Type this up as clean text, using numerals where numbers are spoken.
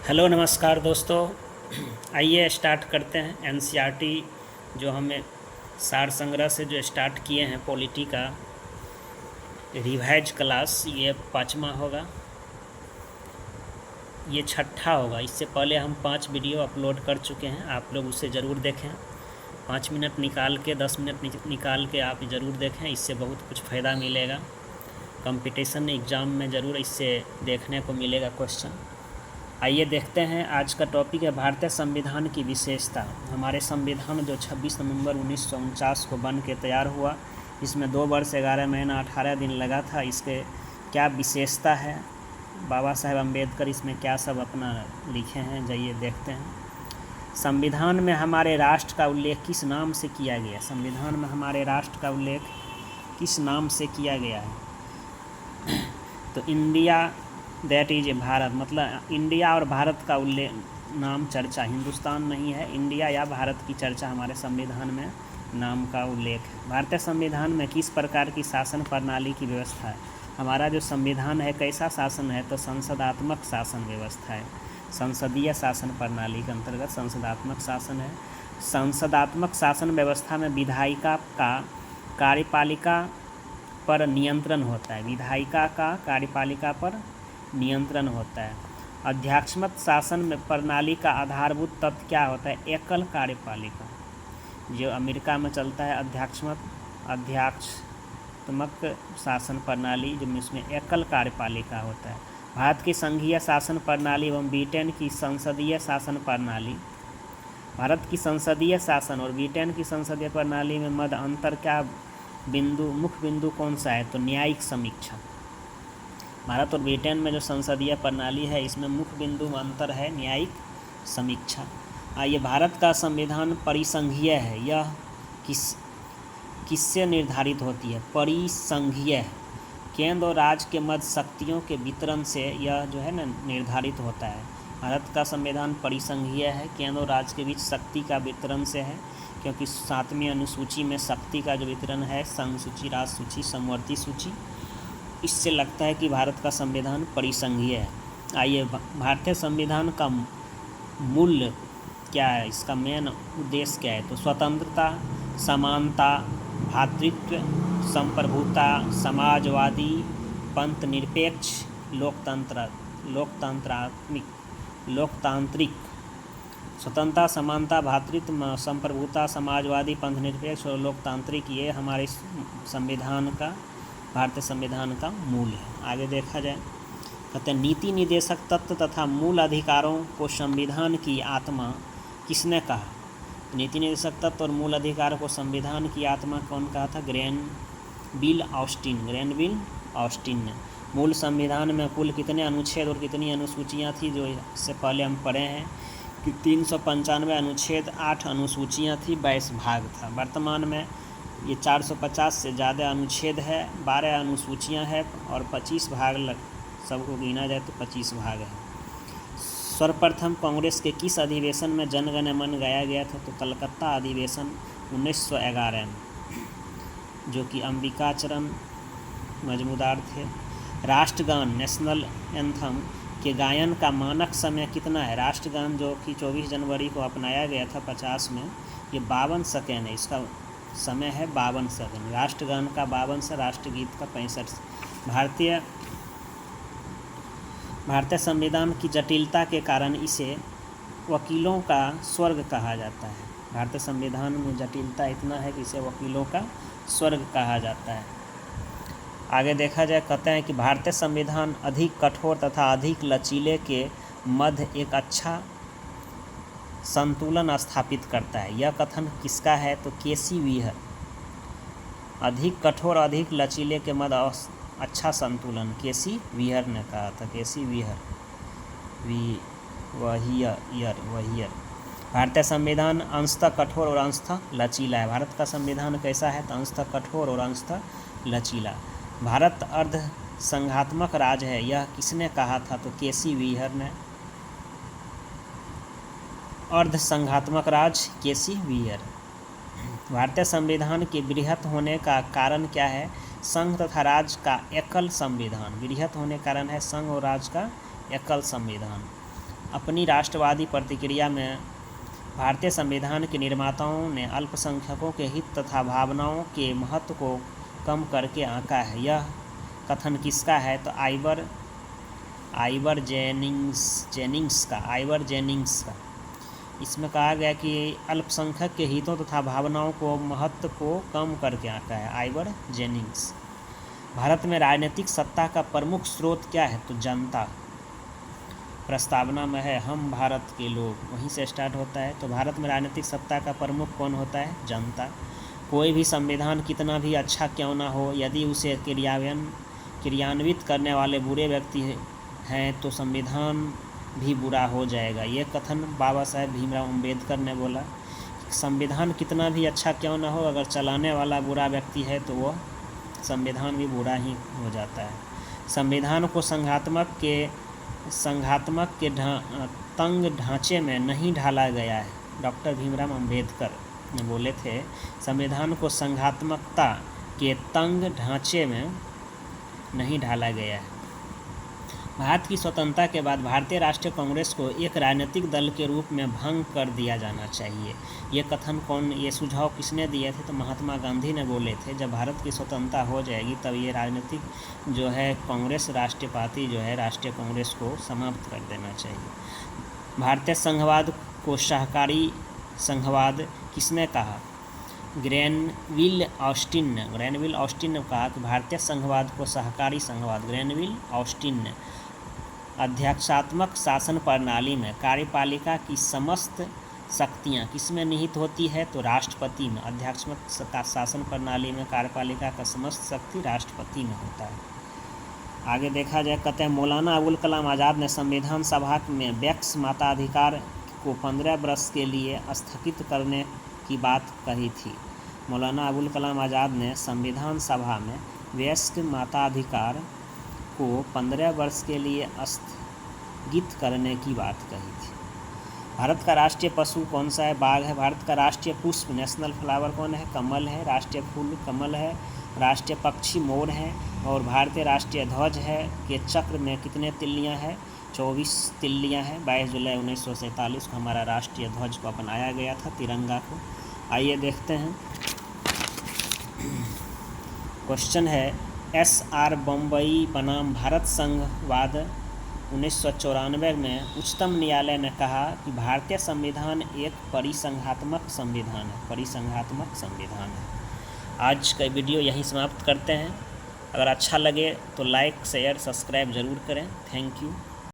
Hello नमस्कार दोस्तों। आइए स्टार्ट करते हैं एनसीईआरटी जो हमें सार संग्रह से जो स्टार्ट किए हैं पॉलिटी का रिवाइज क्लास। ये 5वां होगा, ये 6ठा होगा। इससे पहले हम 5 वीडियो अपलोड कर चुके हैं, आप लोग उसे ज़रूर देखें। 5 मिनट निकाल के 10 मिनट निकाल के आप ज़रूर देखें, इससे बहुत कुछ फ़ायदा मिलेगा। कंपटीशन एग्ज़ाम में ज़रूर इससे देखने को मिलेगा क्वेश्चन। आइए देखते हैं, आज का टॉपिक है भारतीय संविधान की विशेषता। हमारे संविधान जो 26 नवंबर 1949 को बन के तैयार हुआ, इसमें 2 वर्ष 11 महीना 18 दिन लगा था। इसके क्या विशेषता है, बाबा साहेब अम्बेडकर इसमें क्या सब अपना लिखे हैं, जाइए देखते हैं। संविधान में हमारे राष्ट्र का उल्लेख किस नाम से किया गया? संविधान में हमारे राष्ट्र का उल्लेख किस नाम से किया गया है? तो India that is a Bharat, मतलब इंडिया और भारत का उल्लेख, नाम चर्चा, हिंदुस्तान नहीं है, इंडिया या भारत की चर्चा हमारे संविधान में नाम का उल्लेख है। भारतीय संविधान में किस प्रकार की शासन प्रणाली की व्यवस्था है? हमारा जो संविधान है कैसा शासन है? तो संसदात्मक शासन व्यवस्था है। संसदीय शासन प्रणाली के अंतर्गत संसदात्मक शासन है। संसदात्मक शासन व्यवस्था में विधायिका का कार्यपालिका पर नियंत्रण होता है। विधायिका का कार्यपालिका पर नियंत्रण होता है। अध्यात्मक शासन में प्रणाली का आधारभूत तत्व क्या होता है? एकल कार्यपालिका। जो अमेरिका में चलता है अध्यात्मक शासन प्रणाली, जिसमें एकल कार्यपालिका होता है। भारत की संघीय शासन प्रणाली एवं ब्रिटेन की संसदीय शासन प्रणाली। भारत की संसदीय शासन और ब्रिटेन की संसदीय प्रणाली में मध्य अंतर क्या मुख्य बिंदु कौन सा है? तो न्यायिक समीक्षा। भारत और ब्रिटेन में जो संसदीय प्रणाली है, इसमें मुख्य बिंदु में अंतर है न्यायिक समीक्षा। आइए, भारत का संविधान परिसंघीय है, यह किससे निर्धारित होती है? परिसंघीय है। केंद्र और राज्य के मध्य शक्तियों के वितरण से यह जो है ना निर्धारित होता है। भारत का संविधान परिसंघीय है, केंद्र और राज्य के बीच शक्ति का वितरण से है, क्योंकि 7वीं अनुसूची में शक्ति का जो वितरण है, संघ सूची, राज सूची, समवर्ती सूची, इससे लगता है कि भारत का संविधान परिसंघीय है। आइए, भारतीय संविधान का मूल्य क्या है, इसका मेन उद्देश्य क्या है? तो स्वतंत्रता, समानता, भ्रातृत्व, संप्रभुता, समाजवादी, पंथ निरपेक्ष, लोकतांत्रिक। स्वतंत्रता, समानता, भ्रातृत्व, संप्रभुता, समाजवादी, पंथ निरपेक्ष और लोकतांत्रिक, ये हमारे भारतीय संविधान का मूल है। आगे देखा जाए, कहते हैं नीति निदेशक तत्व तथा मूल अधिकारों को संविधान की आत्मा किसने कहा? नीति निदेशक तत्व और मूल अधिकारों को संविधान की आत्मा कौन कहा था? ग्रैनविल ऑस्टिन ने। मूल संविधान में कुल कितने अनुच्छेद और कितनी अनुसूचियाँ थी? जो इससे पहले हम पढ़े हैं कि 395 अनुच्छेद, 8 अनुसूचियाँ थी, 22 भाग था। वर्तमान में ये 450 से ज़्यादा अनुच्छेद है, 12 अनुसूचियाँ हैं और 25 भाग, सबको गिना जाए तो 25 भाग है। सर्वप्रथम कांग्रेस के किस अधिवेशन में जन गण मन गाया गया था? तो कलकत्ता अधिवेशन 1911 में, जो कि अंबिकाचरण मजमूदार थे। राष्ट्रगान, नेशनल एंथम के गायन का मानक समय कितना है? राष्ट्रगान जो कि 24 जनवरी को अपनाया गया था 50 में, ये 52 सेकेंड है, इसका समय है 52 सेकेंड। राष्ट्रगान का 52 से राष्ट्रगीत का 65। भारतीय संविधान की जटिलता के कारण इसे वकीलों का स्वर्ग कहा जाता है। भारतीय संविधान में जटिलता इतना है कि इसे वकीलों का स्वर्ग कहा जाता है। आगे देखा जाए, कहते हैं कि भारतीय संविधान अधिक कठोर तथा अधिक लचीले के मध्य एक अच्छा संतुलन स्थापित करता है। यह कथन किसका है? तो केसी व्हीयर। अधिक कठोर अधिक लचीले के मध्य अच्छा संतुलन केसी व्हीयर ने कहा था। केसी व्हीयर। भारतीय संविधान अंशतः कठोर और अंशतः लचीला है। भारत का संविधान कैसा है? तो अंशतः कठोर और अंशतः लचीला। भारत अर्ध संघात्मक राज्य है, यह किसने कहा था? तो केसी व्हीयर ने। अर्ध संघात्मक राज्य, केसी व्हीयर। भारतीय संविधान के बृहत होने का कारण क्या है? संघ तथा राज्य का एकल संविधान। बृहत होने का कारण है संघ और राज्य का एकल संविधान। अपनी राष्ट्रवादी प्रतिक्रिया में भारतीय संविधान के निर्माताओं ने अल्पसंख्यकों के हित तथा भावनाओं के महत्व को कम करके आंका है। यह कथन किसका है? तो आइवर जेनिंग्स का। इसमें कहा गया कि अल्पसंख्यक के हितों तथा भावनाओं को महत्व को कम करके आंका है, आइवर जेनिंग्स। भारत में राजनीतिक सत्ता का प्रमुख स्रोत क्या है? तो जनता। प्रस्तावना में है हम भारत के लोग, वहीं से स्टार्ट होता है। तो भारत में राजनीतिक सत्ता का प्रमुख कौन होता है? जनता। कोई भी संविधान कितना भी अच्छा क्यों ना हो, यदि उसे क्रियान्वित करने वाले बुरे व्यक्ति हैं तो संविधान भी बुरा हो जाएगा। ये कथन बाबा साहेब भीमराव अम्बेडकर ने बोला। संविधान कितना भी अच्छा क्यों ना हो, अगर चलाने वाला बुरा व्यक्ति है तो वह संविधान भी बुरा ही हो जाता है। संविधान को संघात्मक के तंग ढांचे में नहीं ढाला गया है। डॉक्टर भीमराव अम्बेडकर ने बोले थे संविधान को संघात्मकता के तंग ढांचे में नहीं ढाला गया है। भारत की स्वतंत्रता के बाद भारतीय राष्ट्रीय कांग्रेस को एक राजनीतिक दल के रूप में भंग कर दिया जाना चाहिए। ये सुझाव किसने दिए थे? तो महात्मा गांधी ने बोले थे जब भारत की स्वतंत्रता हो जाएगी तब ये राजनीतिक जो है कांग्रेस, राष्ट्रीय पार्टी जो है राष्ट्रीय कांग्रेस को समाप्त कर देना चाहिए। भारतीय संघवाद को सहकारी संघवाद किसने कहा? ग्रेनविल ऑस्टिन ने कहा कि भारतीय संघवाद को सहकारी संघवाद, ग्रेनविल ऑस्टिन ने। अध्यक्षात्मक शासन प्रणाली में कार्यपालिका की समस्त शक्तियाँ किसमें निहित होती है? तो राष्ट्रपति में। अध्यक्षात्मक शासन प्रणाली में कार्यपालिका का समस्त शक्ति राष्ट्रपति में होता है। आगे देखा जाए, कहते हैं मौलाना अबुल कलाम आज़ाद ने संविधान सभा में वयस्क मताधिकार को 15 वर्ष के लिए स्थगित करने की बात कही थी। मौलाना अबुल कलाम आज़ाद ने संविधान सभा में वयस्क मताधिकार को 15 वर्ष के लिए स्थगित करने की बात कही थी। भारत का राष्ट्रीय पशु कौन सा है? बाघ है। भारत का राष्ट्रीय पुष्प, नेशनल फ्लावर कौन है? कमल है। राष्ट्रीय फूल कमल है। राष्ट्रीय पक्षी मोर है। और भारतीय राष्ट्रीय ध्वज है के चक्र में कितने तिल्लियाँ हैं? 24 तिल्लियाँ हैं। 22 जुलाई 1947 को हमारा राष्ट्रीय ध्वज को अपनाया गया था, तिरंगा को। आइए देखते हैं, क्वेश्चन है SR बम्बई बनाम भारत संघवाद 1994 में उच्चतम न्यायालय ने कहा कि भारतीय संविधान एक परिसंघात्मक संविधान है। आज का वीडियो यहीं समाप्त करते हैं। अगर अच्छा लगे तो लाइक, शेयर, सब्सक्राइब ज़रूर करें। Thank you.